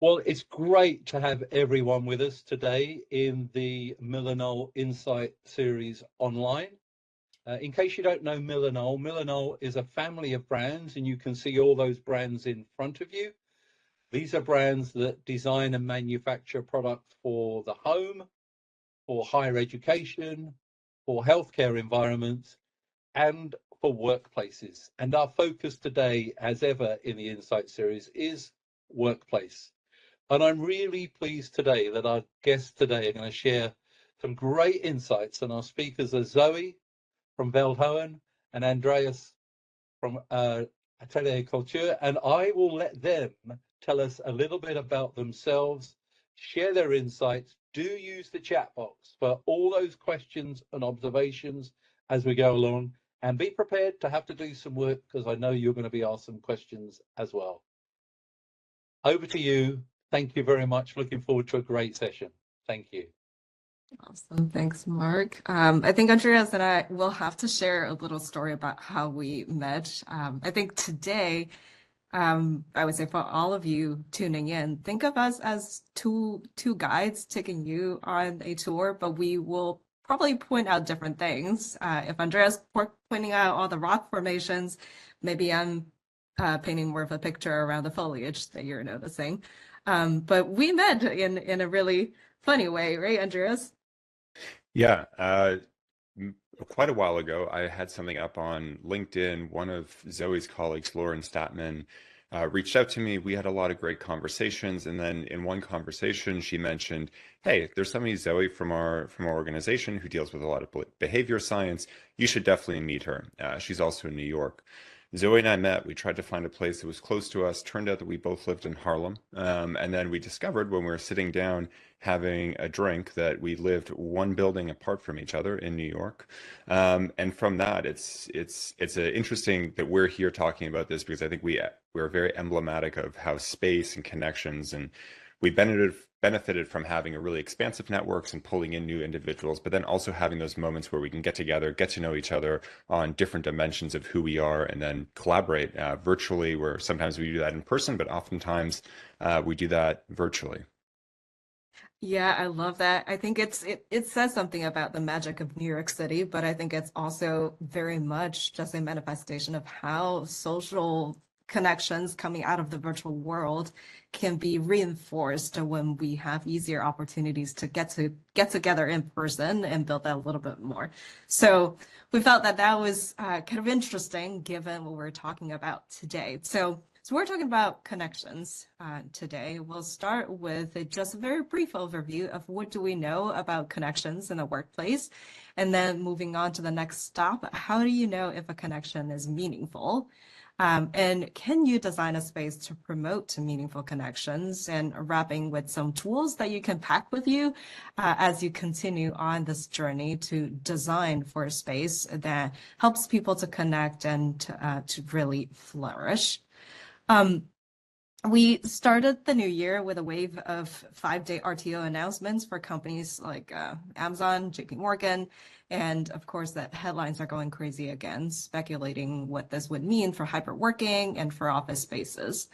Well, it's great to have everyone with us today in the Millinol Insight series online. In case you don't know Millinol, Millinol is a family of brands, and you can see all those brands in front of you. These are brands that design and manufacture products for the home, for higher education, for healthcare environments, and for workplaces. And our focus today, as ever in the Insight series, is workplace. And I'm really pleased today that our guests today are going to share some great insights. And our speakers are Zoe from Veldhoven and Andreas from Atelier Culture. And I will let them tell us a little bit about themselves, share their insights. Do use the chat box for all those questions and observations as we go along. And be prepared to have to do some work because I know you're going to be asked some questions as well. Over to you. Thank you very much. Looking forward to a great session. Thank you. Awesome. Thanks, Mark. I think Andreas and I will have to share a little story about how we met. I think today, I would say for all of you tuning in, think of us as two guides taking you on a tour, but we will probably point out different things. If Andreas pointing out all the rock formations, maybe I'm painting more of a picture around the foliage that you're noticing. But we met in a really funny way, right, Andreas? Yeah, quite a while ago, I had something up on LinkedIn. One of Zoe's colleagues, Lauren Statman, reached out to me. We had a lot of great conversations, and then in one conversation, she mentioned, "Hey, there's somebody, Zoe, from our organization who deals with a lot of behavior science. You should definitely meet her. She's also in New York." Zoe and I met. We tried to find a place that was close to us. Turned out that we both lived in Harlem. And then we discovered when we were sitting down having a drink that we lived one building apart from each other in New York. And from that, it's interesting that we're here talking about this because I think we're very emblematic of how space and connections, and we benefited from having a really expansive networks and pulling in new individuals, but then also having those moments where we can get together, get to know each other on different dimensions of who we are, and then collaborate virtually, where sometimes we do that in person, but oftentimes we do that virtually. Yeah, I love that. I think it says something about the magic of New York City, but I think it's also very much just a manifestation of how social connections coming out of the virtual world can be reinforced when we have easier opportunities to get together in person and build that a little bit more. So we felt that that was kind of interesting given what we're talking about today. So we're talking about connections today. We'll start with just a very brief overview of what do we know about connections in the workplace, and then moving on to the next stop, how do you know if a connection is meaningful? And can you design a space to promote meaningful connections, and wrapping with some tools that you can pack with you as you continue on this journey to design for a space that helps people to connect and to really flourish. We started the new year with a wave of 5-day RTO announcements for companies like Amazon, JP Morgan, and of course that headlines are going crazy again, speculating what this would mean for hybrid working and for office spaces.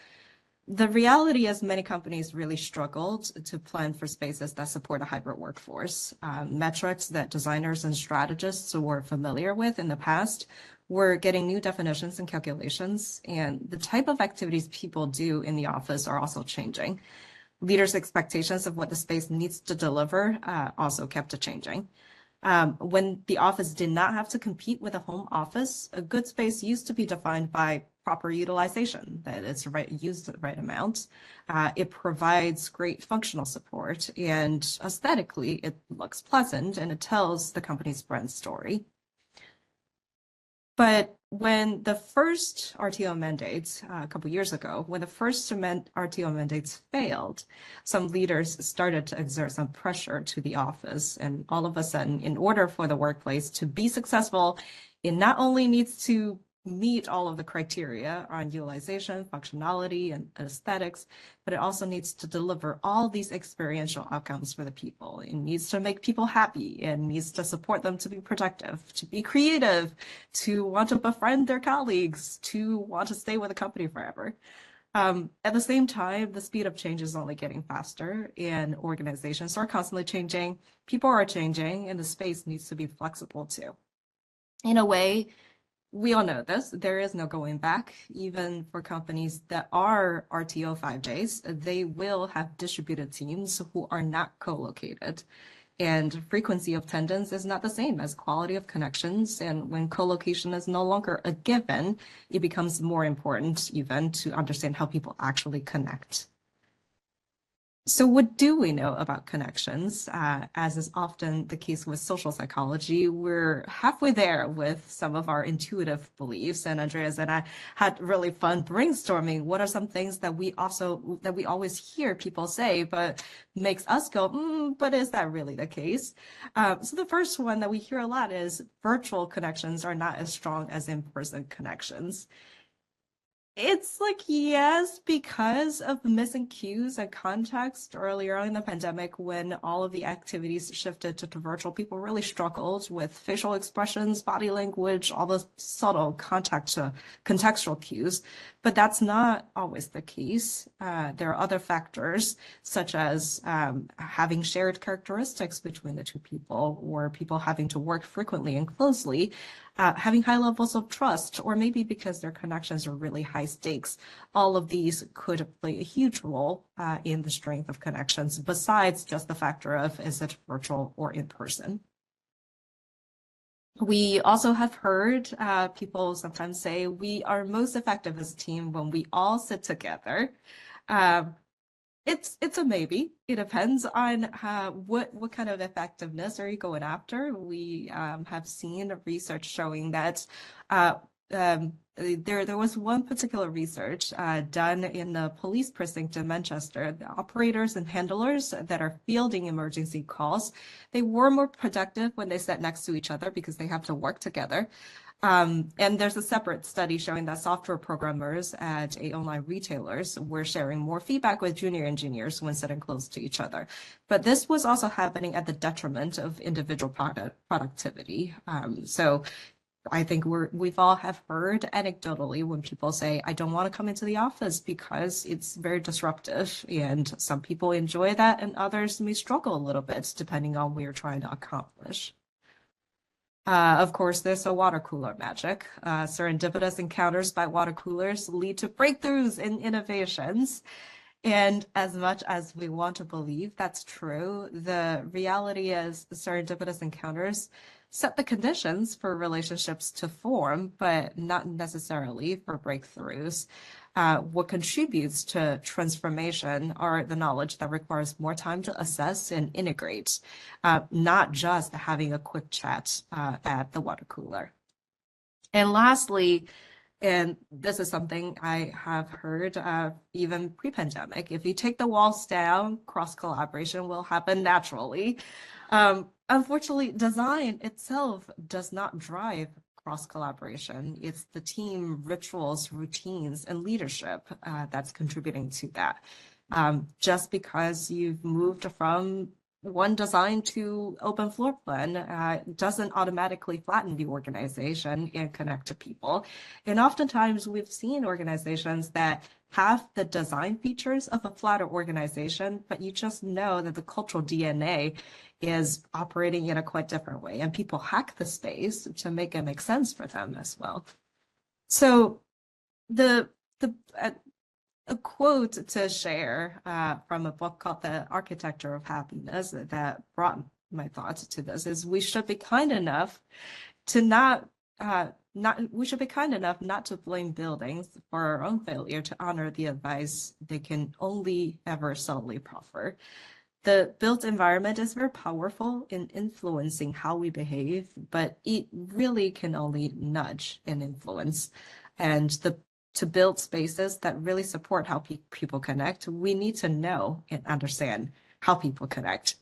The reality is many companies really struggled to plan for spaces that support a hybrid workforce. Metrics that designers and strategists were familiar with in the past were getting new definitions and calculations, and the type of activities people do in the office are also changing. Leaders' expectations of what the space needs to deliver also kept changing. When the office did not have to compete with a home office, a good space used to be defined by proper utilization, that it's used the right amount. It provides great functional support, and aesthetically, it looks pleasant and it tells the company's brand story. But when the first RTO mandates, a couple years ago, when the first RTO mandates failed, some leaders started to exert some pressure to the office. And all of a sudden, in order for the workplace to be successful, it not only needs to meet all of the criteria on utilization, functionality, and aesthetics, but it also needs to deliver all these experiential outcomes for the people. It needs to make people happy. It needs to support them to be productive, to be creative, to want to befriend their colleagues, to want to stay with the company forever. At the same time, the speed of change is only getting faster, and organizations are constantly changing. People are changing, and the space needs to be flexible too. In a way, we all know this. There is no going back. Even for companies that are RTO 5 days, they will have distributed teams who are not co-located. And frequency of attendance is not the same as quality of connections. And when co-location is no longer a given, it becomes more important even to understand how people actually connect. So what do we know about connections? As is often the case with social psychology, we're halfway there with some of our intuitive beliefs. And Andreas and I had really fun brainstorming. What are some things that we always hear people say, but makes us go, but is that really the case? So the first one that we hear a lot is virtual connections are not as strong as in-person connections. It's like, yes, because of missing cues and context earlier in the pandemic when all of the activities shifted to virtual, people really struggled with facial expressions, body language, all the subtle contextual cues. But that's not always the case. There are other factors, such as having shared characteristics between the two people, or people having to work frequently and closely, having high levels of trust, or maybe because their connections are really high stakes. All of these could play a huge role in the strength of connections, besides just the factor of is it virtual or in person. We also have heard people sometimes say we are most effective as a team when we all sit together. It's a maybe. It depends on what kind of effectiveness are you going after. We have seen research showing that there was one particular research done in the police precinct in Manchester. The operators and handlers that are fielding emergency calls, they were more productive when they sat next to each other because they have to work together. And there's a separate study showing that software programmers at online retailers were sharing more feedback with junior engineers when sitting close to each other. But this was also happening at the detriment of individual productivity. So I think we've all have heard anecdotally when people say, I don't want to come into the office because it's very disruptive. And some people enjoy that and others may struggle a little bit depending on what you're trying to accomplish. Of course, there's a water cooler magic. Serendipitous encounters by water coolers lead to breakthroughs in innovations. And as much as we want to believe that's true, the reality is serendipitous encounters set the conditions for relationships to form, but not necessarily for breakthroughs. What contributes to transformation are the knowledge that requires more time to assess and integrate, not just having a quick chat at the water cooler. And lastly, and this is something I have heard even pre-pandemic, if you take the walls down, cross-collaboration will happen naturally. Unfortunately, design itself does not drive cross-collaboration. It's the team rituals, routines, and leadership that's contributing to that. Just because you've moved from one design to open floor plan doesn't automatically flatten the organization and connect to people. And oftentimes we've seen organizations that have the design features of a flatter organization, but you just know that the cultural DNA is operating in a quite different way, and people hack the space to make it make sense for them as well. So a quote to share from a book called The Architecture of Happiness that brought my thoughts to this is we should be kind enough to not to blame buildings for our own failure to honor the advice they can only ever subtly proffer. The built environment is very powerful in influencing how we behave, but it really can only nudge and influence. And to build spaces that really support how people connect, we need to know and understand how people connect,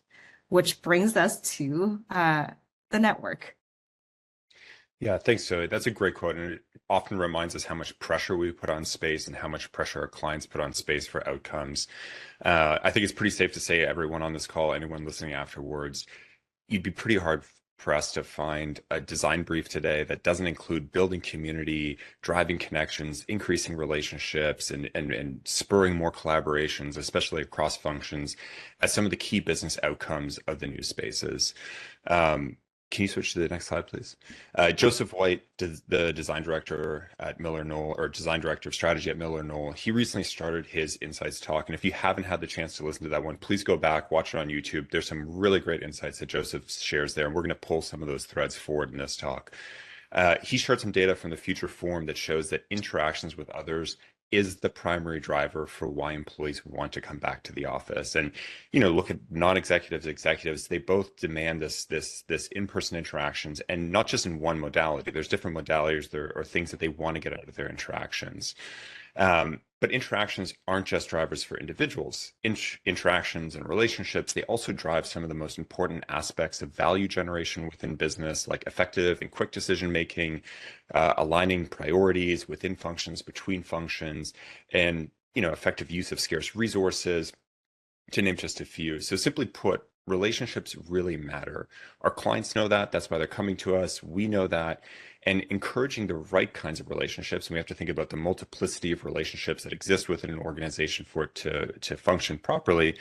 which brings us to the network. Yeah, thanks, Zoe. That's a great quote, and it often reminds us how much pressure we put on space and how much pressure our clients put on space for outcomes. I think it's pretty safe to say everyone on this call, anyone listening afterwards, you'd be pretty hard pressed to find a design brief today that doesn't include building community, driving connections, increasing relationships, and spurring more collaborations, especially across functions, as some of the key business outcomes of the new spaces. Can you switch to the next slide, please? Joseph White, the design director at Miller Knoll, or design director of strategy at Miller Knoll, he recently started his Insights talk. And if you haven't had the chance to listen to that one, please go back, watch it on YouTube. There's some really great insights that Joseph shares there, and we're going to pull some of those threads forward in this talk. He shared some data from the Future Forum that shows that interactions with others is the primary driver for why employees want to come back to the office. And, you know, look at non-executives, executives, they both demand this in-person interactions, and not just in one modality. There's different modalities there or things that they want to get out of their interactions. But interactions aren't just drivers for individuals. Interactions and relationships, they also drive some of the most important aspects of value generation within business, like effective and quick decision making, aligning priorities within functions, between functions, and, you know, effective use of scarce resources, to name just a few. So simply put, relationships really matter. Our clients know that. That's why they're coming to us. We know that. And encouraging the right kinds of relationships, and we have to think about the multiplicity of relationships that exist within an organization for it to function properly.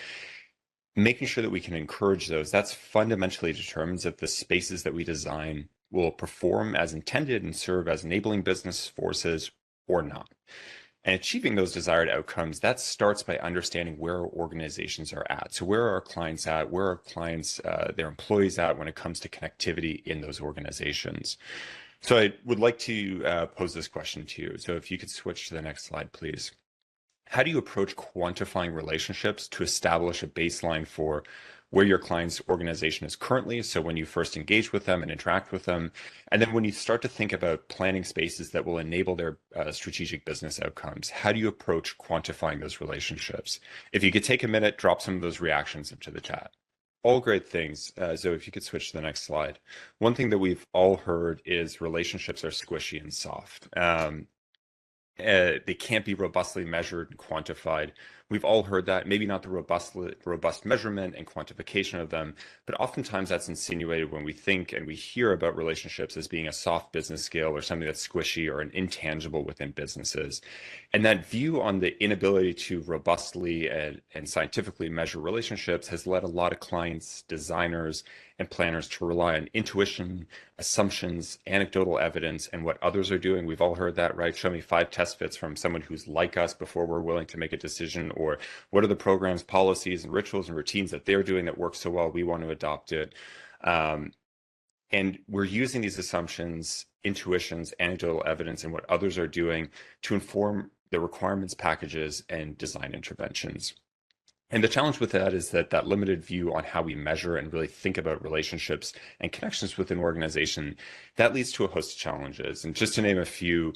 Making sure that we can encourage those, that's fundamentally determines if the spaces that we design will perform as intended and serve as enabling business forces or not. And achieving those desired outcomes, that starts by understanding where our organizations are at. So where are our clients at? Where are clients, their employees at when it comes to connectivity in those organizations? So I would like to pose this question to you. So if you could switch to the next slide, please. How do you approach quantifying relationships to establish a baseline for where your client's organization is currently? So when you first engage with them and interact with them, and then when you start to think about planning spaces that will enable their strategic business outcomes, how do you approach quantifying those relationships? If you could take a minute, drop some of those reactions into the chat. All great things. Zoe, if you could switch to the next slide. One thing that we've all heard is relationships are squishy and soft. They can't be robustly measured and quantified. We've all heard that, maybe not the robust measurement and quantification of them, but oftentimes that's insinuated when we think and we hear about relationships as being a soft business skill or something that's squishy or an intangible within businesses. And that view on the inability to robustly and scientifically measure relationships has led a lot of clients, designers, and planners to rely on intuition, assumptions, anecdotal evidence, and what others are doing. We've all heard that, right? Show me 5 test fits from someone who's like us before we're willing to make a decision, or what are the programs, policies, and rituals and routines that they're doing that work so well, we want to adopt it. And we're using these assumptions, intuitions, anecdotal evidence, and what others are doing to inform the requirements packages and design interventions. And the challenge with that is that limited view on how we measure and really think about relationships and connections within an organization, that leads to a host of challenges. And just to name a few,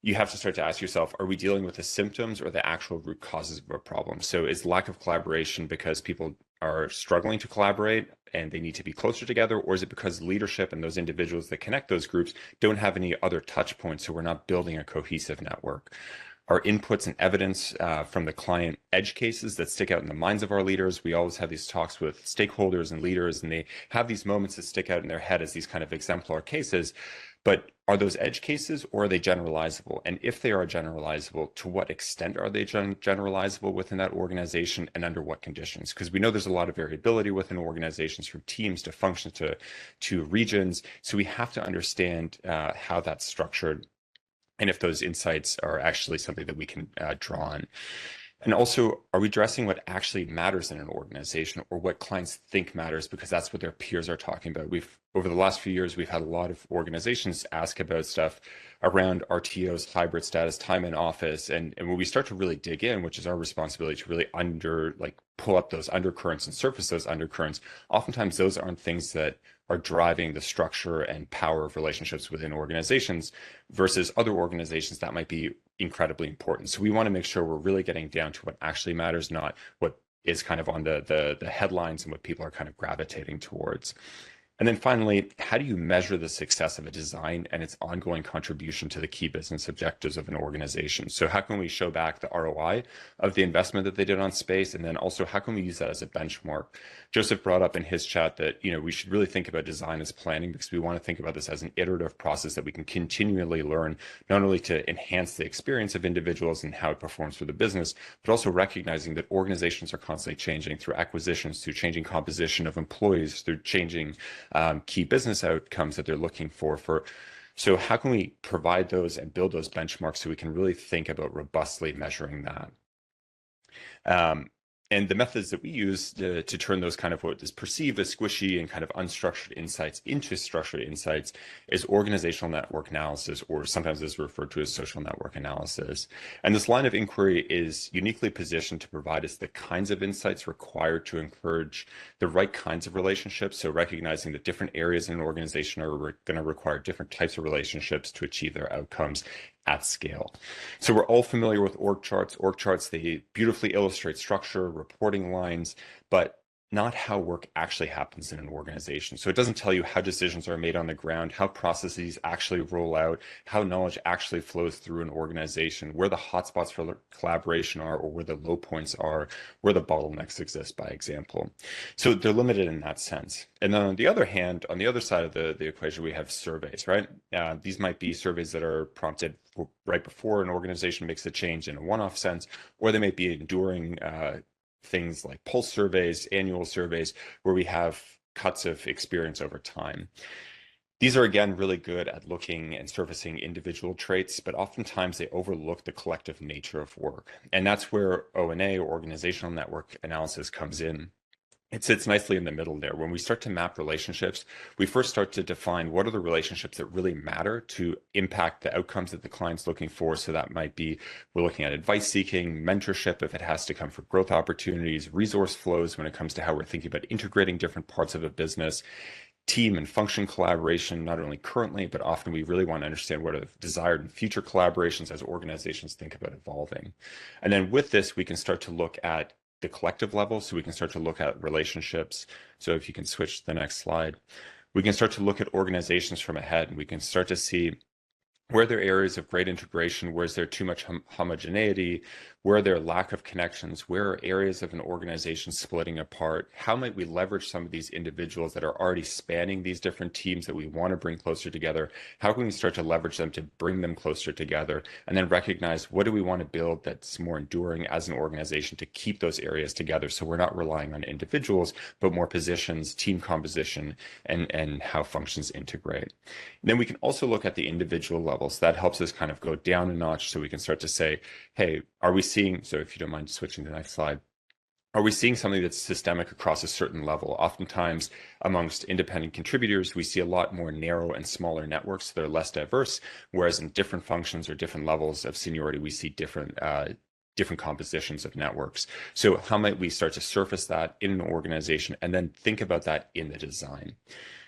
you have to start to ask yourself, are we dealing with the symptoms or the actual root causes of a problem? So is lack of collaboration because people are struggling to collaborate and they need to be closer together? Or is it because leadership and those individuals that connect those groups don't have any other touch points, so we're not building a cohesive network? Our inputs and evidence from the client edge cases that stick out in the minds of our leaders. We always have these talks with stakeholders and leaders, and they have these moments that stick out in their head as these kind of exemplar cases. But are those edge cases, or are they generalizable? And if they are generalizable, to what extent are they generalizable within that organization, and under what conditions? Because we know there's a lot of variability within organizations, from teams to functions to regions. So we have to understand how that's structured, and if those insights are actually something that we can draw on. And also, are we addressing what actually matters in an organization, or what clients think matters because that's what their peers are talking about? Over the last few years, we've had a lot of organizations ask about stuff around RTOs, hybrid status, time in office. And when we start to really dig in, which is our responsibility to really pull up those undercurrents and surface those undercurrents, oftentimes those aren't things that are driving the structure and power of relationships within organizations, versus other organizations that might be incredibly important. So we want to make sure we're really getting down to what actually matters, not what is kind of on the headlines and what people are kind of gravitating towards. And then finally, how do you measure the success of a design and its ongoing contribution to the key business objectives of an organization? So how can we show back the ROI of the investment that they did on space? And then also, how can we use that as a benchmark? Joseph brought up in his chat that, we should really think about design as planning, because we want to think about this as an iterative process that we can continually learn, not only to enhance the experience of individuals and how it performs for the business, but also recognizing that organizations are constantly changing through acquisitions, through changing composition of employees, through changing key business outcomes that they're looking for. So how can we provide those and build those benchmarks so we can really think about robustly measuring that? And the methods that we use to turn those kind of what is perceived as squishy and kind of unstructured insights into structured insights is organizational network analysis, or sometimes is referred to as social network analysis. And this line of inquiry is uniquely positioned to provide us the kinds of insights required to encourage the right kinds of relationships. So recognizing that different areas in an organization are going to require different types of relationships to achieve their outcomes at scale. So we're all familiar with org charts. Org charts, they beautifully illustrate structure, reporting lines, but not how work actually happens in an organization. So it doesn't tell you how decisions are made on the ground, how processes actually roll out, how knowledge actually flows through an organization, where the hotspots for collaboration are, or where the low points are, where the bottlenecks exist, by example. So they're limited in that sense. And then on the other hand, on the other side of the equation, we have surveys, right? These might be surveys that are prompted right before an organization makes a change in a one-off sense, or they may be enduring things like pulse surveys, annual surveys, where we have cuts of experience over time. These are, again, really good at looking and surfacing individual traits, but oftentimes they overlook the collective nature of work. And that's where O&A, or organizational network analysis, comes in. It sits nicely in the middle there. When we start to map relationships, we first start to define what are the relationships that really matter to impact the outcomes that the client's looking for. So that might be, we're looking at advice seeking, mentorship if it has to come for growth opportunities, resource flows when it comes to how we're thinking about integrating different parts of a business, team and function collaboration, not only currently, but often we really want to understand what are desired and future collaborations as organizations think about evolving. And then with this, we can start to look at the collective level, so we can start to look at relationships. So if you can switch to the next slide, we can start to look at organizations from ahead, and we can start to see where there are areas of great integration, where is there too much homogeneity, where are there lack of connections, where are areas of an organization splitting apart, how might we leverage some of these individuals that are already spanning these different teams that we want to bring closer together, how can we start to leverage them to bring them closer together, and then recognize what do we want to build that's more enduring as an organization to keep those areas together, so we're not relying on individuals, but more positions, team composition, and how functions integrate. And then we can also look at the individual levels. That helps us kind of go down a notch, so we can start to say, hey, are we seeing, so if you don't mind switching to the next slide, are we seeing something that's systemic across a certain level? Oftentimes, amongst independent contributors, we see a lot more narrow and smaller networks that are less diverse, whereas in different functions or different levels of seniority, we see different compositions of networks. So how might we start to surface that in an organization and then think about that in the design?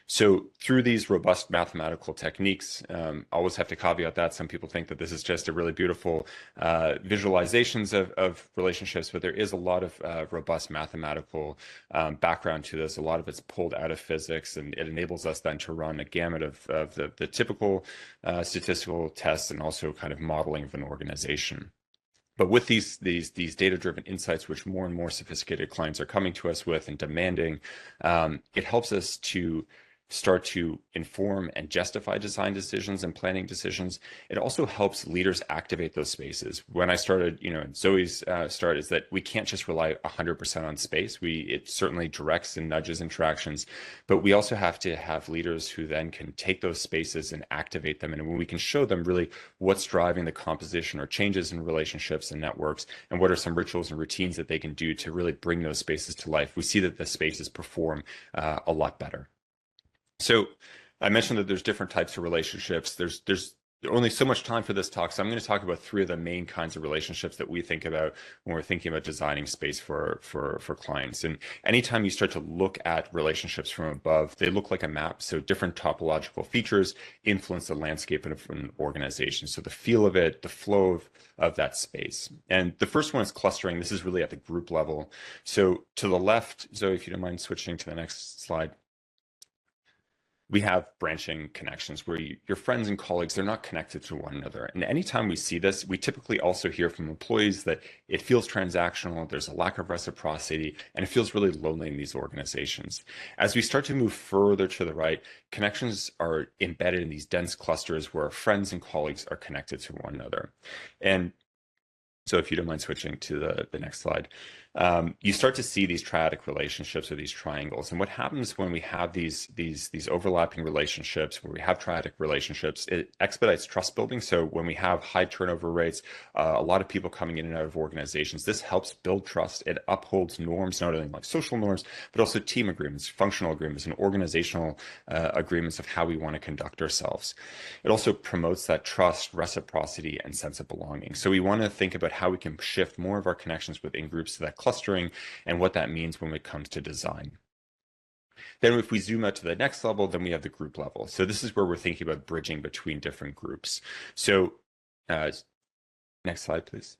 So through these robust mathematical techniques, always have to caveat that some people think that this is just a really beautiful visualizations of relationships, but there is a lot of robust mathematical background to this. A lot of it's pulled out of physics, and it enables us then to run a gamut of the typical statistical tests and also kind of modeling of an organization. But with these data-driven insights, which more and more sophisticated clients are coming to us with and demanding, it helps us to start to inform and justify design decisions and planning decisions. It also helps leaders activate those spaces. When I started, Zoe's start is that we can't just rely 100% on space. It certainly directs and nudges interactions, but we also have to have leaders who then can take those spaces and activate them. And when we can show them really what's driving the composition or changes in relationships and networks, and what are some rituals and routines that they can do to really bring those spaces to life, we see that the spaces perform a lot better. So I mentioned that there's different types of relationships. There's only so much time for this talk, so I'm going to talk about three of the main kinds of relationships that we think about when we're thinking about designing space for clients. And anytime you start to look at relationships from above, they look like a map. So different topological features influence the landscape of an organization. So the feel of it, the flow of that space. And the first one is clustering. This is really at the group level. So to the left, Zoe, if you don't mind switching to the next slide. we have branching connections where your friends and colleagues, they're not connected to one another. And anytime we see this, we typically also hear from employees that it feels transactional, there's a lack of reciprocity, and it feels really lonely in these organizations. As we start to move further to the right, connections are embedded in these dense clusters where friends and colleagues are connected to one another. And so if you don't mind switching to the next slide, you start to see these triadic relationships or these triangles. And what happens when we have these overlapping relationships, where we have triadic relationships, it expedites trust building. So when we have high turnover rates, a lot of people coming in and out of organizations, this helps build trust. It upholds norms, not only like social norms, but also team agreements, functional agreements, and organizational agreements of how we want to conduct ourselves. It also promotes that trust, reciprocity, and sense of belonging. So we want to think about how we can shift more of our connections within groups to that clustering and what that means when it comes to design. Then if we zoom out to the next level, then we have the group level. So this is where we're thinking about bridging between different groups. So next slide, please.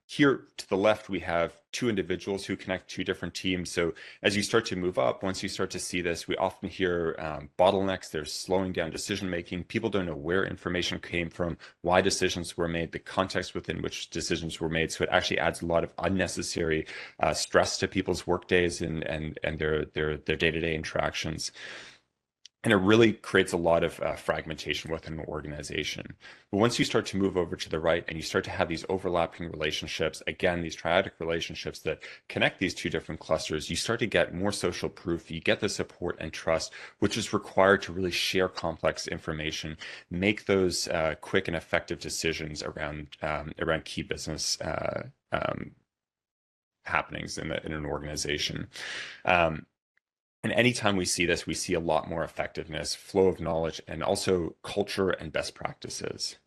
Here to the left, we have two individuals who connect two different teams. So as you start to move up, once you start to see this, we often hear bottlenecks. There's slowing down decision-making. People don't know where information came from, why decisions were made, the context within which decisions were made. So it actually adds a lot of unnecessary stress to people's work days and their day-to-day interactions. And it really creates a lot of fragmentation within an organization. But once you start to move over to the right and you start to have these overlapping relationships, again, these triadic relationships that connect these two different clusters, you start to get more social proof. You get the support and trust, which is required to really share complex information, make those quick and effective decisions around key business happenings in an organization. And anytime we see this, we see a lot more effectiveness, flow of knowledge, and also culture and best practices.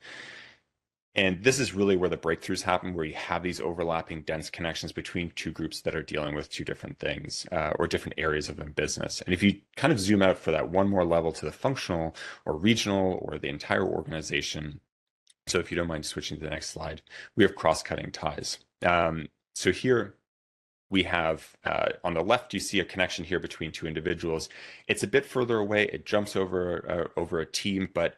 And this is really where the breakthroughs happen, where you have these overlapping dense connections between two groups that are dealing with two different things or different areas of a business. And if you kind of zoom out for that one more level to the functional or regional or the entire organization, so if you don't mind switching to the next slide, we have cross-cutting ties. So here, we have on the left, you see a connection here between two individuals. It's a bit further away. It jumps over a team, but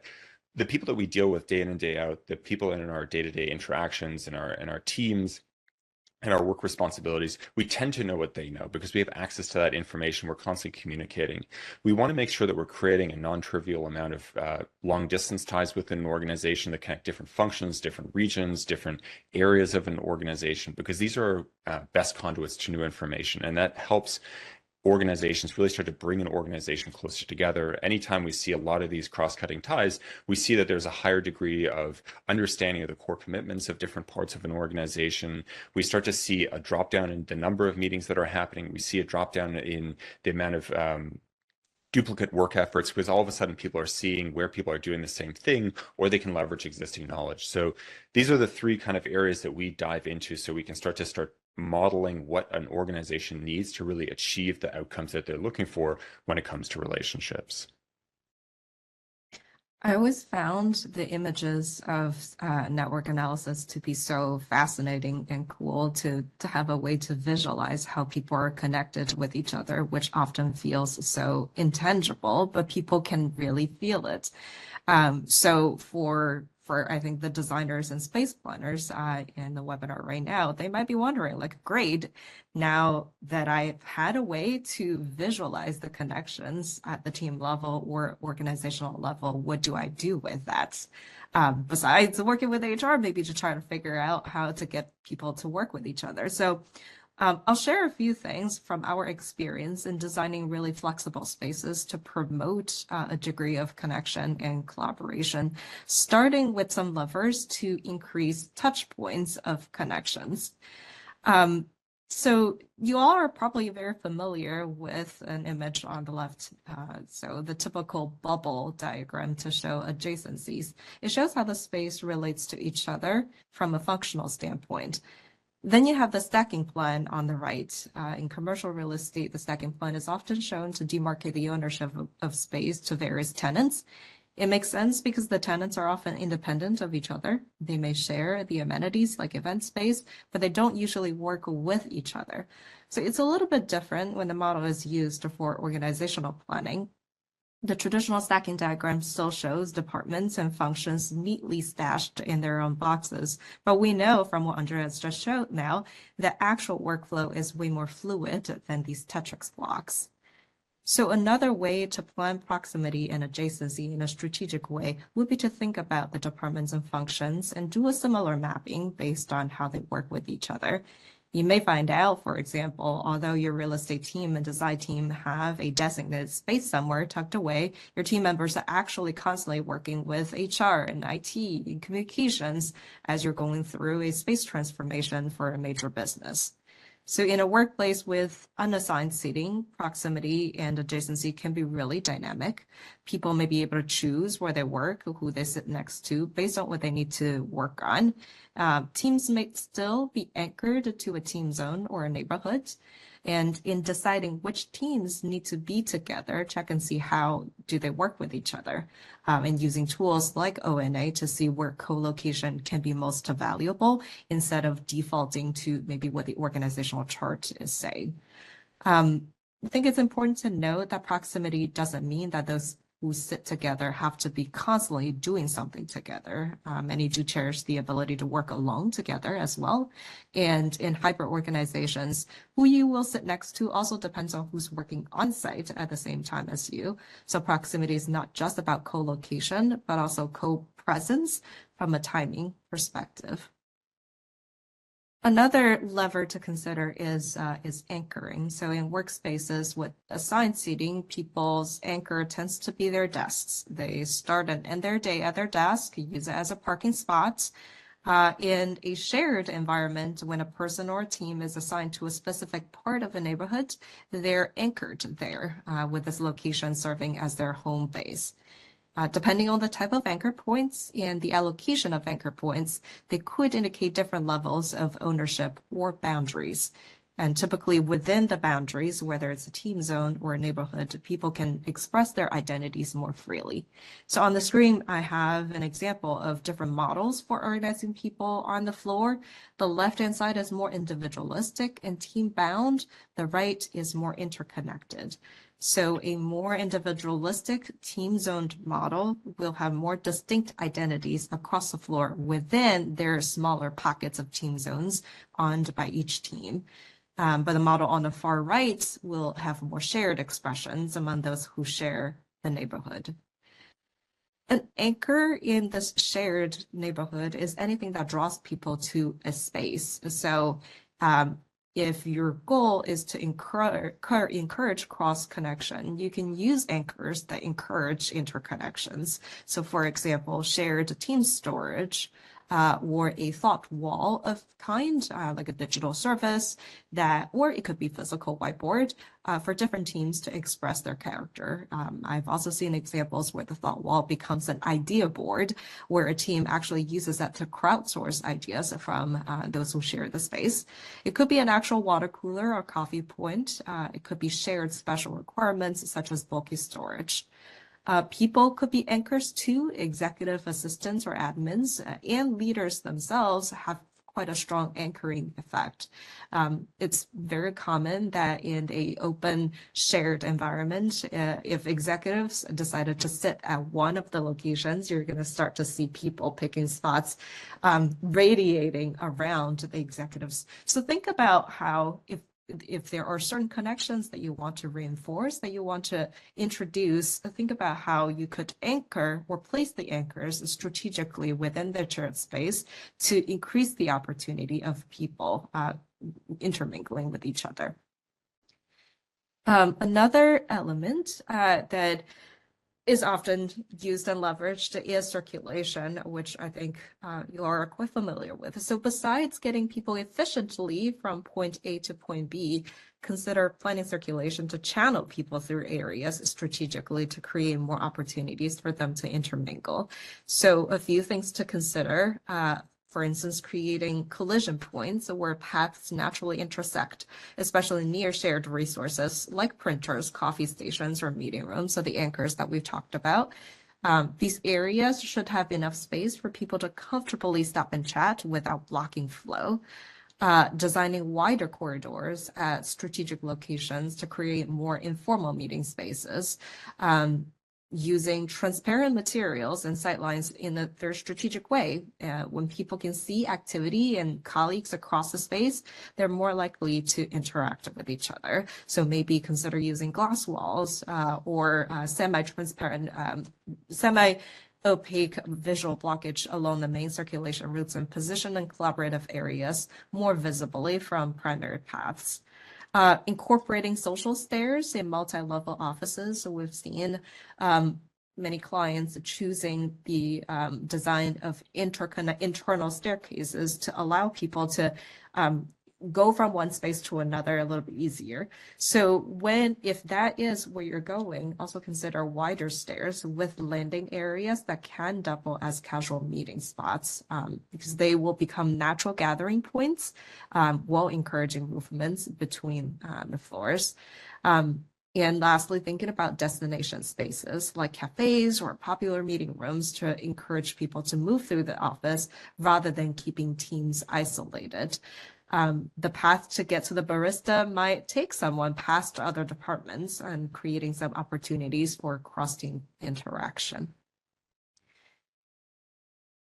the people that we deal with day in and day out, the people in our day-to-day interactions and our teams and our work responsibilities, we tend to know what they know because we have access to that information. We're constantly communicating. We want to make sure that we're creating a non-trivial amount of long distance ties within an organization that connect different functions, different regions, different areas of an organization, because these are best conduits to new information. And that helps organizations really start to bring an organization closer together. Anytime we see a lot of these cross-cutting ties, we see that there's a higher degree of understanding of the core commitments of different parts of an organization. We start to see a drop down in the number of meetings that are happening. We see a drop down in the amount of duplicate work efforts, because all of a sudden people are seeing where people are doing the same thing, or they can leverage existing knowledge. So these are the three kind of areas that we dive into so we can start modeling what an organization needs to really achieve the outcomes that they're looking for when it comes to relationships. I always found the images of network analysis to be so fascinating and cool to have a way to visualize how people are connected with each other, which often feels so intangible, but people can really feel it. So for I think the designers and space planners in the webinar right now, they might be wondering, like, great, now that I've had a way to visualize the connections at the team level or organizational level, what do I do with that? Besides working with HR, maybe to try to figure out how to get people to work with each other. So I'll share a few things from our experience in designing really flexible spaces to promote a degree of connection and collaboration, starting with some levers to increase touch points of connections. So you all are probably very familiar with an image on the left. So the typical bubble diagram to show adjacencies. It shows how the space relates to each other from a functional standpoint. Then you have the stacking plan on the right. In commercial real estate, the stacking plan is often shown to demarcate the ownership of space to various tenants. It makes sense because the tenants are often independent of each other. They may share the amenities like event space, but they don't usually work with each other. So it's a little bit different when the model is used for organizational planning. The traditional stacking diagram still shows departments and functions neatly stashed in their own boxes, but we know from what Andreas just showed now that actual workflow is way more fluid than these Tetris blocks. So another way to plan proximity and adjacency in a strategic way would be to think about the departments and functions and do a similar mapping based on how they work with each other. You may find out, for example, although your real estate team and design team have a designated space somewhere tucked away, your team members are actually constantly working with HR and IT and communications as you're going through a space transformation for a major business. So in a workplace with unassigned seating, proximity and adjacency can be really dynamic. People may be able to choose where they work, who they sit next to, based on what they need to work on. Teams may still be anchored to a team zone or a neighborhood. And in deciding which teams need to be together, check and see how do they work with each other. And using tools like ONA to see where co-location can be most valuable instead of defaulting to maybe what the organizational chart is saying. I think it's important to note that proximity doesn't mean that those who sit together have to be constantly doing something together. Many do cherish the ability to work alone together as well. And in hybrid organizations, who you will sit next to also depends on who's working on site at the same time as you. So proximity is not just about co-location, but also co-presence from a timing perspective. Another lever to consider is anchoring. So in workspaces with assigned seating, people's anchor tends to be their desks. They start and end their day at their desk, use it as a parking spot. In a shared environment, when a person or a team is assigned to a specific part of a neighborhood, they're anchored there, with this location serving as their home base. Depending on the type of anchor points and the allocation of anchor points, they could indicate different levels of ownership or boundaries. And typically within the boundaries, whether it's a team zone or a neighborhood, people can express their identities more freely. So on the screen, I have an example of different models for organizing people on the floor. The left-hand side is more individualistic and team-bound. The right is more interconnected. So a more individualistic team-zoned model will have more distinct identities across the floor within their smaller pockets of team zones owned by each team. But the model on the far right will have more shared expressions among those who share the neighborhood. An anchor in this shared neighborhood is anything that draws people to a space. So if your goal is to encourage cross connection, you can use anchors that encourage interconnections. So for example, shared team storage, or a thought wall of kind, like a digital service or it could be physical whiteboard for different teams to express their character. I've also seen examples where the thought wall becomes an idea board where a team actually uses that to crowdsource ideas from those who share the space. It could be an actual water cooler or coffee point. It could be shared special requirements such as bulky storage. People could be anchors too. Executive assistants or admins and leaders themselves have quite a strong anchoring effect. It's very common that in a open shared environment, if executives decided to sit at one of the locations, you're going to start to see people picking spots, radiating around the executives. So think about how if there are certain connections that you want to reinforce, that you want to introduce, think about how you could anchor or place the anchors strategically within the shared space to increase the opportunity of people intermingling with each other. Another element that is often used and leveraged is circulation, which I think you are quite familiar with. So besides getting people efficiently from point A to point B, consider planning circulation to channel people through areas strategically to create more opportunities for them to intermingle. So a few things to consider. For instance, creating collision points where paths naturally intersect, especially near shared resources like printers, coffee stations, or meeting rooms, so the anchors that we've talked about. These areas should have enough space for people to comfortably stop and chat without blocking flow. Designing wider corridors at strategic locations to create more informal meeting spaces. using transparent materials and sightlines in a very strategic way. When people can see activity and colleagues across the space, they're more likely to interact with each other. So maybe consider using glass walls or semi-transparent, semi-opaque visual blockage along the main circulation routes and position in collaborative areas more visibly from primary paths. Incorporating social stairs in multi-level offices. So we've seen many clients choosing the design of internal staircases to allow people to go from one space to another a little bit easier. So if that is where you're going, also consider wider stairs with landing areas that can double as casual meeting spots, because they will become natural gathering points while encouraging movements between the floors. And lastly, thinking about destination spaces like cafes or popular meeting rooms to encourage people to move through the office rather than keeping teams isolated. The path to get to the barista might take someone past other departments and creating some opportunities for cross-team interaction.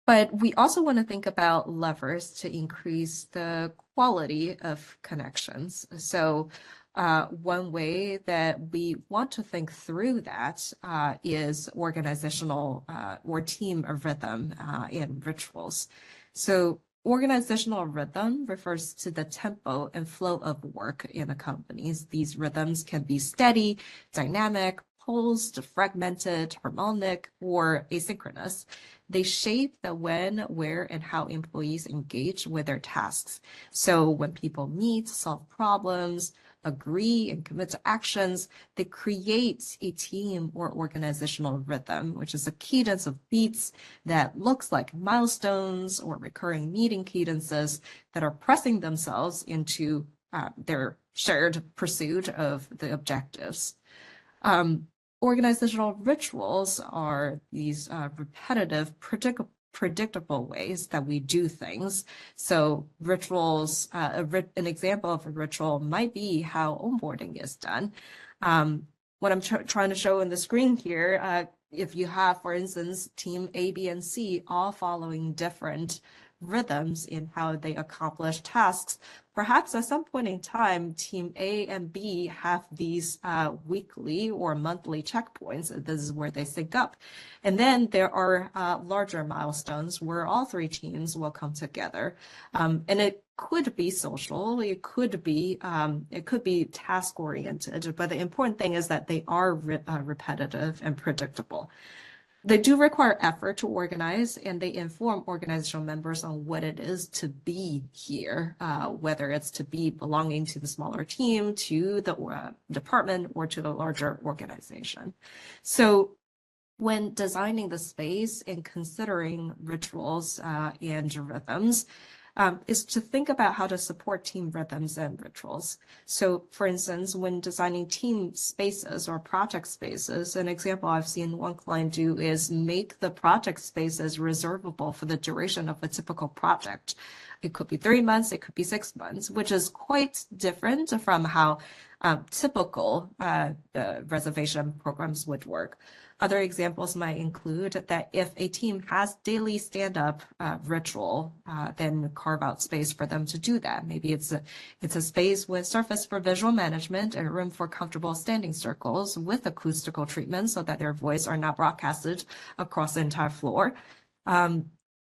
But we also want to think about levers to increase the quality of connections. So one way that we want to think through that is organizational or team rhythm and rituals. So organizational rhythm refers to the tempo and flow of work in a company. These rhythms can be steady, dynamic, pulsed, fragmented, harmonic, or asynchronous. They shape the when, where, and how employees engage with their tasks. So when people meet, solve problems, agree, and commit to actions, they create a team or organizational rhythm, which is a cadence of beats that looks like milestones or recurring meeting cadences that are pressing themselves into their shared pursuit of the objectives. Organizational rituals are these repetitive, predictable ways that we do things. So rituals, an example of a ritual might be how onboarding is done. What I'm trying to show on the screen here, if you have, for instance, team A, B, and C all following different rhythms in how they accomplish tasks, perhaps at some point in time, team A and B have these weekly or monthly checkpoints. This is where they sync up. And then there are larger milestones where all three teams will come together. And it could be social, it could be task oriented, but the important thing is that they are repetitive and predictable. They do require effort to organize, and they inform organizational members on what it is to be here, whether it's to be belonging to the smaller team, to the department, or to the larger organization. So when designing the space and considering rituals and rhythms, is to think about how to support team rhythms and rituals. So for instance, when designing team spaces or project spaces, an example I've seen one client do is make the project spaces reservable for the duration of a typical project. It could be 3 months, it could be 6 months, which is quite different from how typical reservation programs would work. Other examples might include that if a team has daily stand-up ritual, then carve out space for them to do that. Maybe it's a space with surface for visual management and room for comfortable standing circles with acoustical treatment so that their voice are not broadcasted across the entire floor.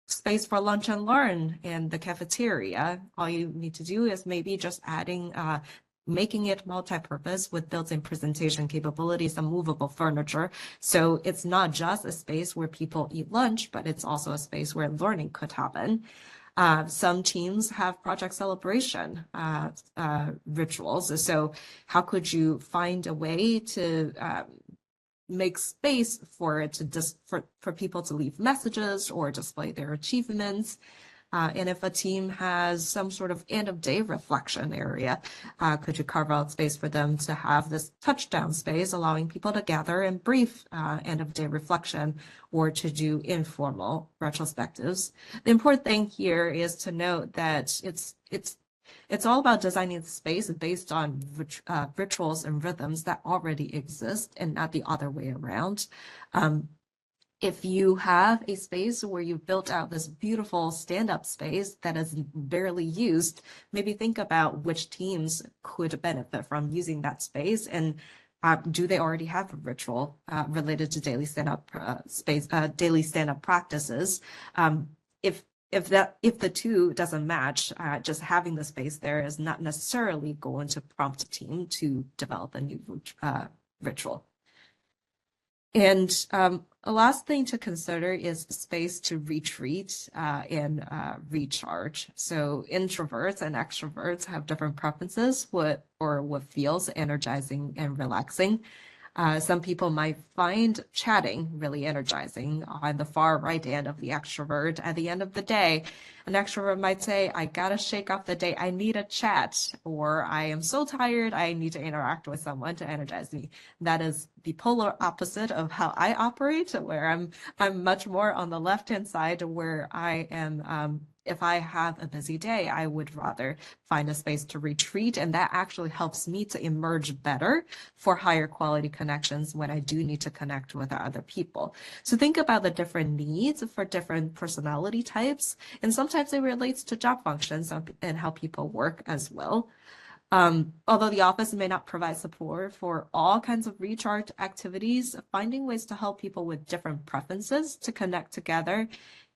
Space for lunch and learn in the cafeteria. All you need to do is maybe just making it multi-purpose with built-in presentation capabilities and movable furniture. So it's not just a space where people eat lunch, but it's also a space where learning could happen. Some teams have project celebration rituals. So how could you find a way to make space for it to for people to leave messages or display their achievements? And if a team has some sort of end-of-day reflection area, could you carve out space for them to have this touchdown space, allowing people to gather and brief end-of-day reflection or to do informal retrospectives? The important thing here is to note that it's It's all about designing the space based on rituals and rhythms that already exist and not the other way around. If you have a space where you've built out this beautiful stand-up space that is barely used, maybe think about which teams could benefit from using that space, and do they already have a ritual related to daily stand-up daily stand-up practices? If the two doesn't match, just having the space there is not necessarily going to prompt a team to develop a new ritual. And a last thing to consider is space to retreat and recharge. So introverts and extroverts have different preferences for what feels energizing and relaxing. Some people might find chatting really energizing on the far right end of the extrovert. At the end of the day, an extrovert might say, I gotta shake off the day, I need a chat, or I am so tired, I need to interact with someone to energize me. That is the polar opposite of how I operate, where I'm much more on the left-hand side, where I am if I have a busy day, I would rather find a space to retreat, and that actually helps me to emerge better for higher quality connections when I do need to connect with other people. So think about the different needs for different personality types, and sometimes it relates to job functions and how people work as well. Although the office may not provide support for all kinds of recharge activities, finding ways to help people with different preferences to connect together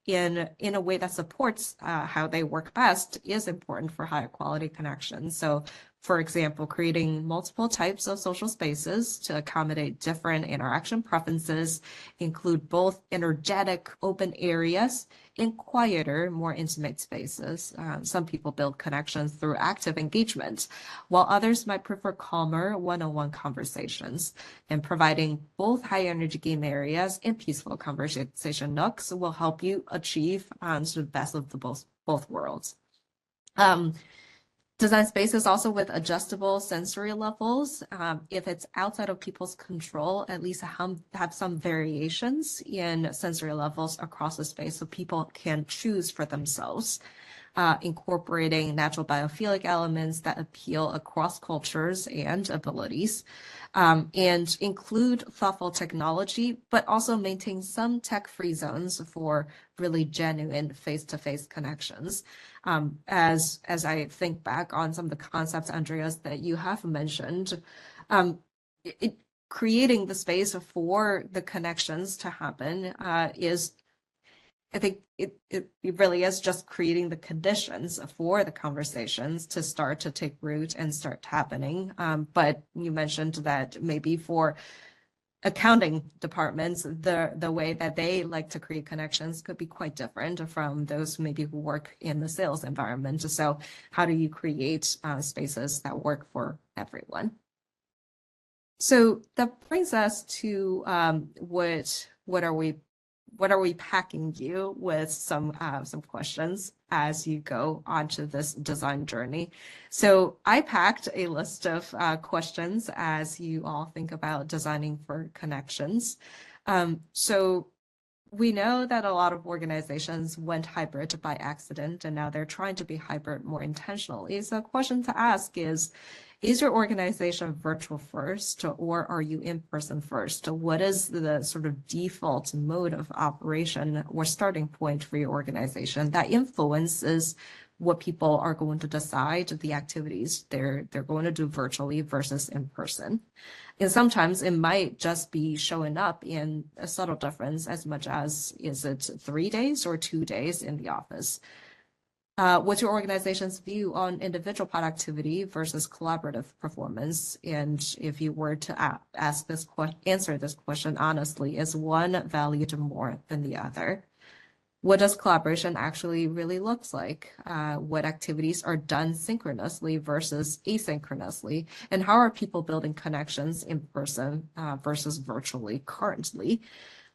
in a way that supports how they work best is important for higher quality connections. So, for example, creating multiple types of social spaces to accommodate different interaction preferences include both energetic open areas and quieter, more intimate spaces. Some people build connections through active engagement, while others might prefer calmer one-on-one conversations. And providing both high energy game areas and peaceful conversation nooks will help you achieve the best of both worlds. Design spaces also with adjustable sensory levels. If it's outside of people's control, at least have some variations in sensory levels across the space so people can choose for themselves. Incorporating natural biophilic elements that appeal across cultures and abilities, and include thoughtful technology, but also maintain some tech-free zones for really genuine face-to-face connections. As I think back on some of the concepts, Andreas, that you have mentioned, creating the space for the connections to happen is, I think it really is just creating the conditions for the conversations to start to take root and start happening. But you mentioned that maybe for accounting departments, the way that they like to create connections could be quite different from those maybe who work in the sales environment. So how do you create spaces that work for everyone? So that brings us to what are we packing you with some questions as you go onto this design journey. So I packed a list of questions as you all think about designing for connections. So we know that a lot of organizations went hybrid by accident, and now they're trying to be hybrid more intentionally. So a question to ask is your organization virtual first, or are you in person first? What is the sort of default mode of operation or starting point for your organization that influences what people are going to decide the activities they're going to do virtually versus in person? And sometimes it might just be showing up in a subtle difference as much as, is it 3 days or 2 days in the office? What's your organization's view on individual productivity versus collaborative performance? And if you were to answer this question honestly, is one valued more than the other? What does collaboration actually really looks like? What activities are done synchronously versus asynchronously? And how are people building connections in person versus virtually currently?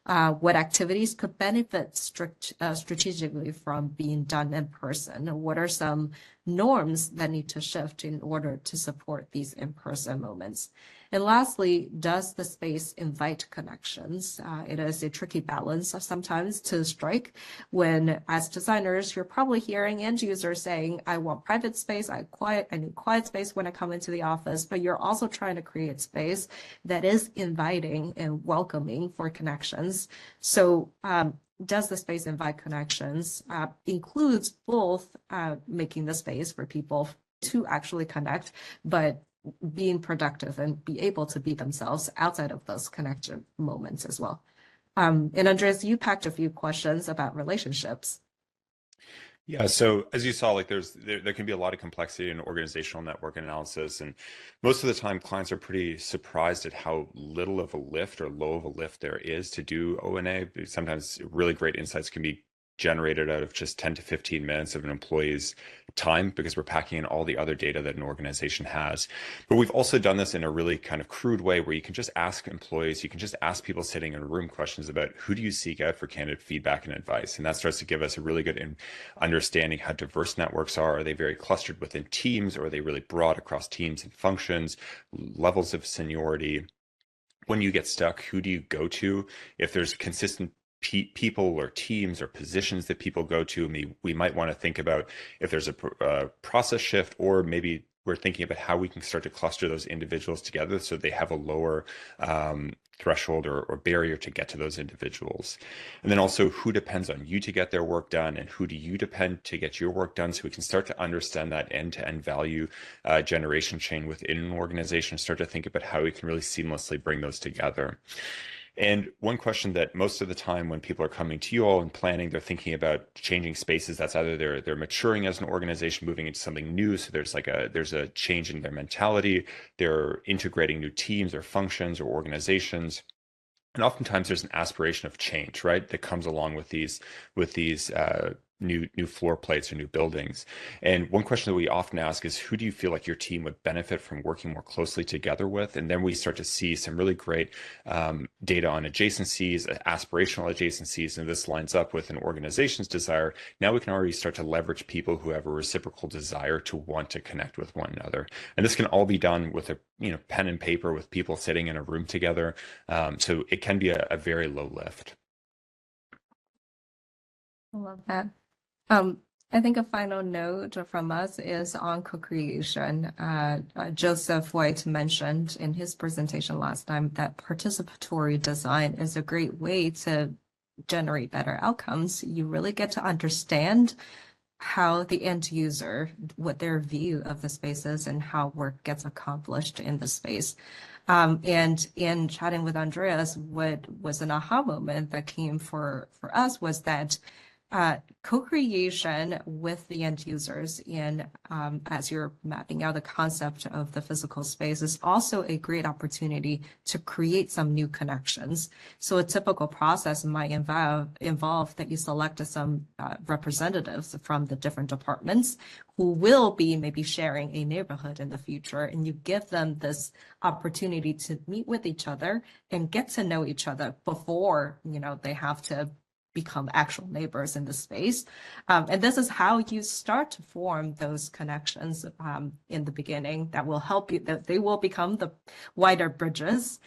What activities could benefit strategically from being done in person? What are some norms that need to shift in order to support these in-person moments? And lastly, does the space invite connections? It is a tricky balance sometimes to strike when, as designers, you're probably hearing end users saying, I want private space, I need quiet space when I come into the office, but you're also trying to create space that is inviting and welcoming for connections. So does the space invite connections? Includes both making the space for people to actually connect, but being productive and be able to be themselves outside of those connection moments as well. And Andreas, you packed a few questions about relationships. Yeah, so as you saw, like there can be a lot of complexity in organizational network analysis, and most of the time clients are pretty surprised at how little of a lift or low of a lift there is to do O&A. Sometimes really great insights can be generated out of just 10 to 15 minutes of an employee's time because we're packing in all the other data that an organization has. But we've also done this in a really kind of crude way where you can just ask employees, you can just ask people sitting in a room questions about who do you seek out for candidate feedback and advice. And that starts to give us a really good understanding how diverse networks are. Are they very clustered within teams, or are they really broad across teams and functions, levels of seniority? When you get stuck, who do you go to? If there's consistent people or teams or positions that people go to, we might want to think about if there's a process shift, or maybe we're thinking about how we can start to cluster those individuals together so they have a lower threshold or barrier to get to those individuals. And then also who depends on you to get their work done, and who do you depend to get your work done, so we can start to understand that end-to-end value generation chain within an organization, start to think about how we can really seamlessly bring those together. And one question that most of the time when people are coming to you all and planning, they're thinking about changing spaces. That's either they're maturing as an organization, moving into something new. So there's a change in their mentality. They're integrating new teams or functions or organizations. And oftentimes there's an aspiration of change, right, that comes along with these new floor plates or new buildings. And one question that we often ask is, who do you feel like your team would benefit from working more closely together with? And then we start to see some really great data on adjacencies, aspirational adjacencies, and this lines up with an organization's desire. Now we can already start to leverage people who have a reciprocal desire to want to connect with one another. And this can all be done with a pen and paper, with people sitting in a room together. So it can be a very low lift. I love that. I think a final note from us is on co-creation. Joseph White mentioned in his presentation last time that participatory design is a great way to generate better outcomes. You really get to understand how the end user, what their view of the space is, and how work gets accomplished in the space. And in chatting with Andreas, what was an aha moment that came for us was that co-creation with the end users as you're mapping out the concept of the physical space is also a great opportunity to create some new connections. So a typical process might involve that you select some representatives from the different departments who will be maybe sharing a neighborhood in the future, and you give them this opportunity to meet with each other and get to know each other before they have to become actual neighbors in the space. And this is how you start to form those connections in the beginning that will help you, that they will become the wider bridges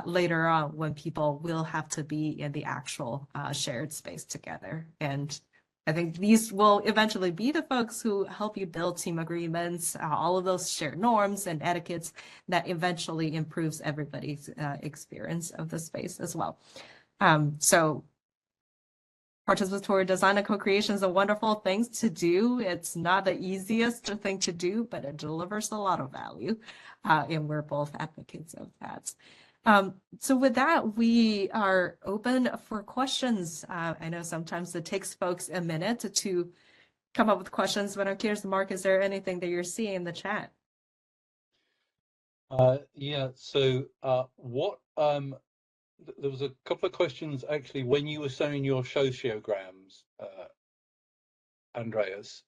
later on when people will have to be in the actual shared space together. And I think these will eventually be the folks who help you build team agreements, all of those shared norms and etiquettes that eventually improves everybody's experience of the space as well. So participatory design and co-creation is a wonderful thing to do. It's not the easiest thing to do, but it delivers a lot of value. And we're both advocates of that. So with that, we are open for questions. I know sometimes it takes folks a minute to come up with questions, but I'm curious, Mark, is there anything that you're seeing in the chat? Yeah, so what there was a couple of questions actually when you were showing your sociograms, Andreas.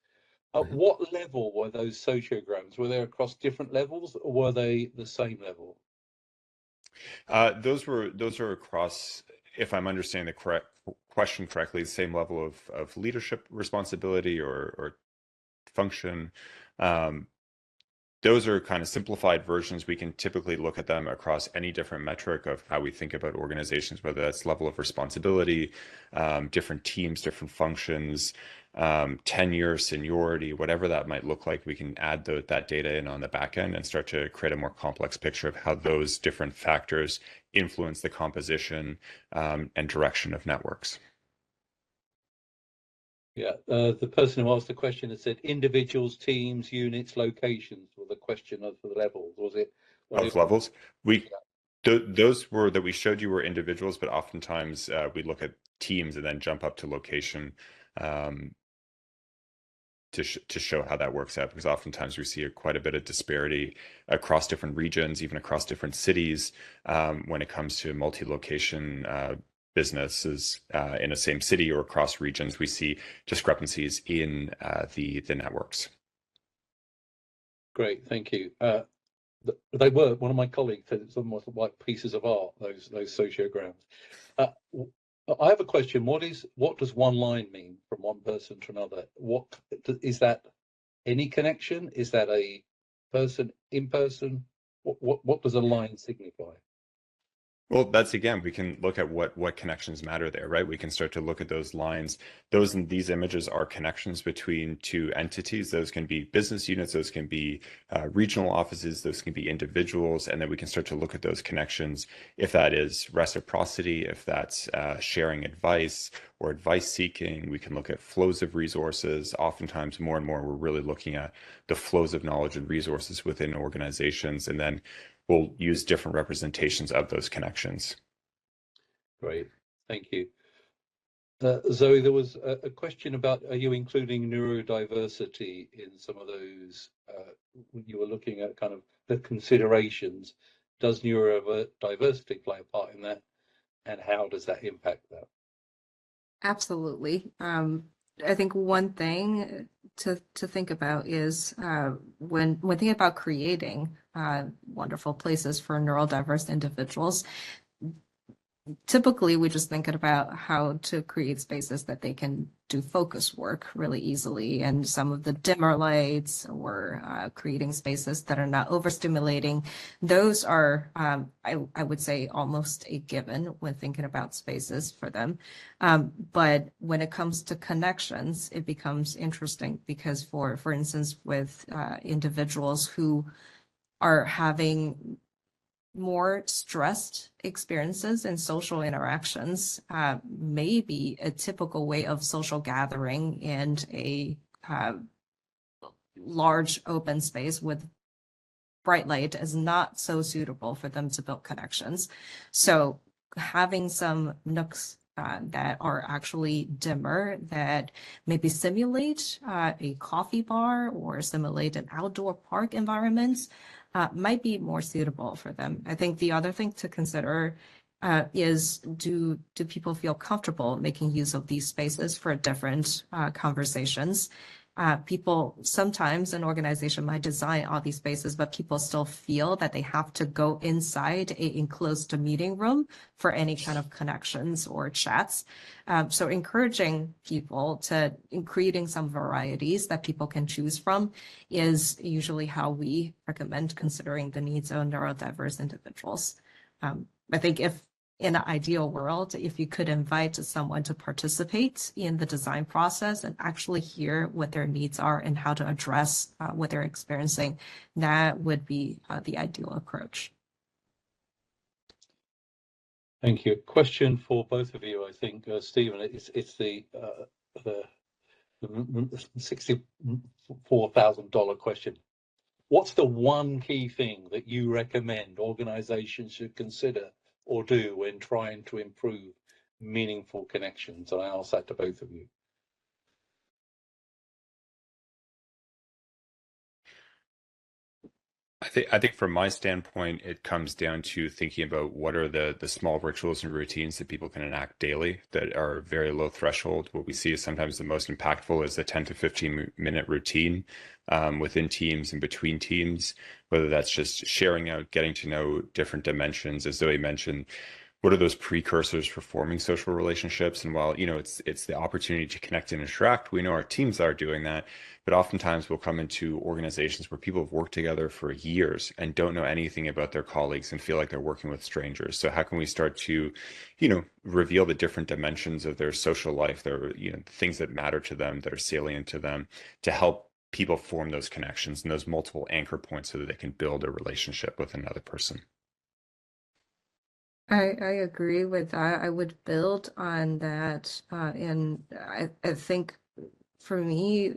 At what level were those sociograms? Were they across different levels, or were they the same level? Those are across, if I'm understanding the question correctly, the same level of leadership responsibility or function. those are kind of simplified versions. We can typically look at them across any different metric of how we think about organizations, whether that's level of responsibility, different teams, different functions, tenure, seniority, whatever that might look like. We can add that data in on the back end and start to create a more complex picture of how those different factors influence the composition and direction of networks. Yeah, the person who asked the question had said individuals, teams, units, locations were the question of the levels. Was it? Of levels? Those were that we showed you were individuals, but oftentimes we look at teams and then jump up to location to show how that works out, because oftentimes we see quite a bit of disparity across different regions, even across different cities, when it comes to multi-location businesses in a same city or across regions. We see discrepancies in the networks. Great, thank you. They were, one of my colleagues said it's almost like pieces of art, those sociograms. I have a question. What does one line mean from one person to another? What is that? Any connection? Is that a person in person? What does a line signify? Well, that's again, we can look at what connections matter there, right? We can start to look at those lines. These images are connections between two entities. Those can be business units, those can be regional offices, those can be individuals, and then we can start to look at those connections. If that is reciprocity, if that's sharing advice or advice seeking, we can look at flows of resources. Oftentimes, more and more, we're really looking at the flows of knowledge and resources within organizations, and then we'll use different representations of those connections. Great, thank you. Zoe, there was a question about, are you including neurodiversity in some of those, when you were looking at kind of the considerations? Does neurodiversity play a part in that, and how does that impact that? Absolutely. I think one thing to think about is when thinking about creating wonderful places for neurodiverse individuals, typically we just thinking about how to create spaces that they can do focus work really easily, and some of the dimmer lights or creating spaces that are not overstimulating. Those are, I would say, almost a given when thinking about spaces for them. But when it comes to connections, it becomes interesting because for instance, with individuals who are having more stressed experiences and social interactions, maybe a typical way of social gathering in a large open space with bright light is not so suitable for them to build connections. So having some nooks that are actually dimmer, that maybe simulate a coffee bar or simulate an outdoor park environment, might be more suitable for them. I think the other thing to consider is do people feel comfortable making use of these spaces for different conversations? People sometimes an organization might design all these spaces, but people still feel that they have to go inside a enclosed meeting room for any kind of connections or chats. So encouraging people to creating some varieties that people can choose from is usually how we recommend considering the needs of neurodiverse individuals. I think if in an ideal world, if you could invite someone to participate in the design process and actually hear what their needs are and how to address what they're experiencing, that would be the ideal approach. Thank you. Question for both of you, I think, Stephen. It's the $64,000 question. What's the one key thing that you recommend organizations should consider or do when trying to improve meaningful connections? And I ask that to both of you. I think from my standpoint, it comes down to thinking about what are the small rituals and routines that people can enact daily that are very low threshold. What we see is sometimes the most impactful is a 10 to 15-minute routine within teams and between teams, whether that's just sharing out, getting to know different dimensions. As Zoe mentioned, what are those precursors for forming social relationships? And while, it's the opportunity to connect and interact, we know our teams are doing that, but oftentimes we'll come into organizations where people have worked together for years and don't know anything about their colleagues and feel like they're working with strangers. So how can we start to, reveal the different dimensions of their social life, their, things that matter to them, that are salient to them, to help people form those connections and those multiple anchor points so that they can build a relationship with another person. I agree with that. I would build on that. And I think for me,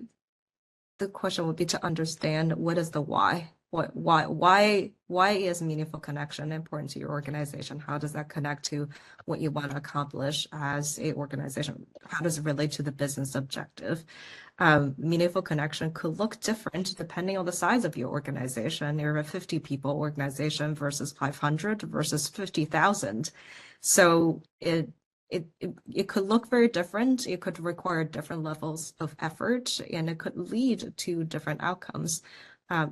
the question would be to understand what is the why? Why is meaningful connection important to your organization? How does that connect to what you want to accomplish as a organization? How does it relate to the business objective? Meaningful connection could look different depending on the size of your organization. You're a 50 people organization versus 500 versus 50,000. So it could look very different. It could require different levels of effort, and it could lead to different outcomes.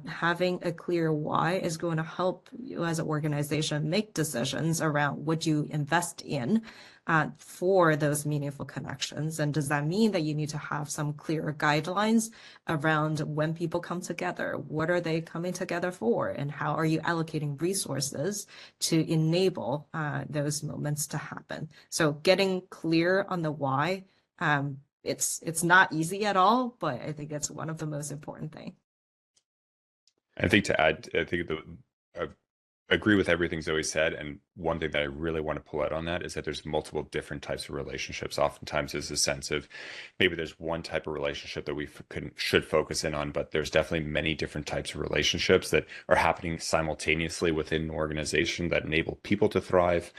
Having a clear why is going to help you as an organization make decisions around what you invest in for those meaningful connections. And does that mean that you need to have some clear guidelines around when people come together? What are they coming together for? And how are you allocating resources to enable those moments to happen? So getting clear on the why, it's not easy at all, but I think it's one of the most important things. I think to add, I think I agree with everything Zoe said. And one thing that I really want to pull out on that is that there's multiple different types of relationships. Oftentimes there's a sense of maybe there's one type of relationship that we should focus in on, but there's definitely many different types of relationships that are happening simultaneously within an organization that enable people to thrive.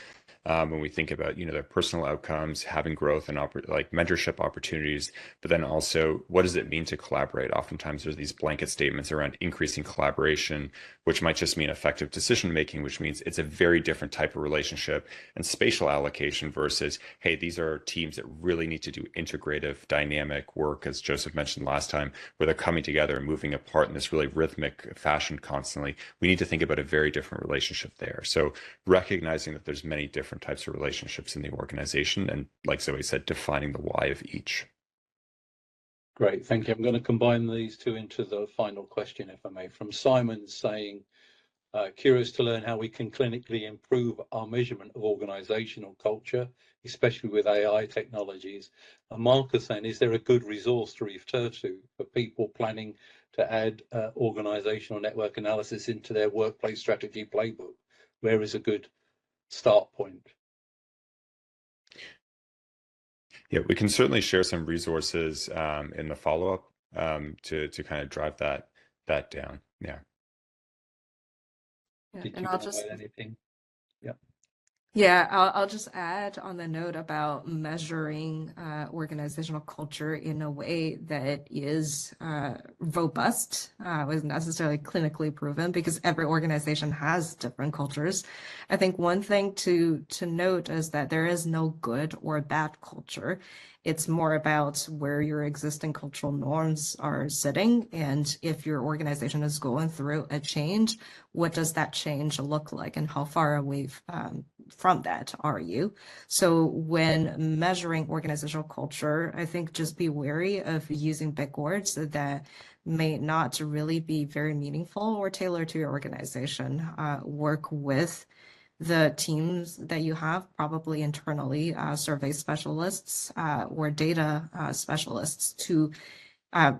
When we think about, their personal outcomes, having growth and like mentorship opportunities, but then also what does it mean to collaborate? Oftentimes there's these blanket statements around increasing collaboration, which might just mean effective decision making, which means it's a very different type of relationship, and spatial allocation versus, hey, these are teams that really need to do integrative, dynamic work, as Joseph mentioned last time, where they're coming together and moving apart in this really rhythmic fashion constantly. We need to think about a very different relationship there. So recognizing that there's many different types of relationships in the organization, and like Zoe said, defining the why of each. Great, thank you. I'm going to combine these two into the final question, if I may, from Simon saying, curious to learn how we can clinically improve our measurement of organizational culture, especially with AI technologies. And Marcus saying, is there a good resource to refer to for people planning to add organizational network analysis into their workplace strategy playbook? Where is a good start point? Yeah, we can certainly share some resources in the follow-up to kind of drive that down. Yeah. Did And you I'll want to just add anything? Yeah. Yeah, I'll just add on the note about measuring organizational culture in a way that is robust, was necessarily clinically proven, because every organization has different cultures. I think one thing to note is that there is no good or bad culture. It's more about where your existing cultural norms are sitting, and if your organization is going through a change, what does that change look like, and how far away from that are you? So when measuring organizational culture, I think just be wary of using big words that may not really be very meaningful or tailored to your organization. Work with the teams that you have, probably internally, survey specialists or data specialists, to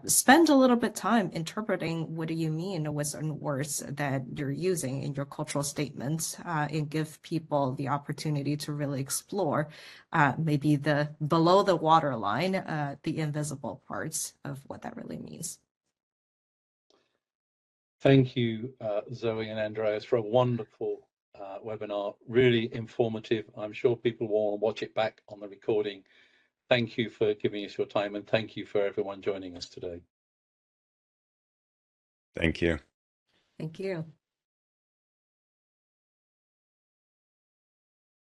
spend a little bit time interpreting what do you mean with certain words that you're using in your cultural statements, and give people the opportunity to really explore maybe the below the waterline, the invisible parts of what that really means. Thank you, Zoe and Andreas, for a wonderful webinar, really informative. I'm sure people will watch it back on the recording. Thank you for giving us your time, and thank you for everyone joining us today. Thank you. Thank you.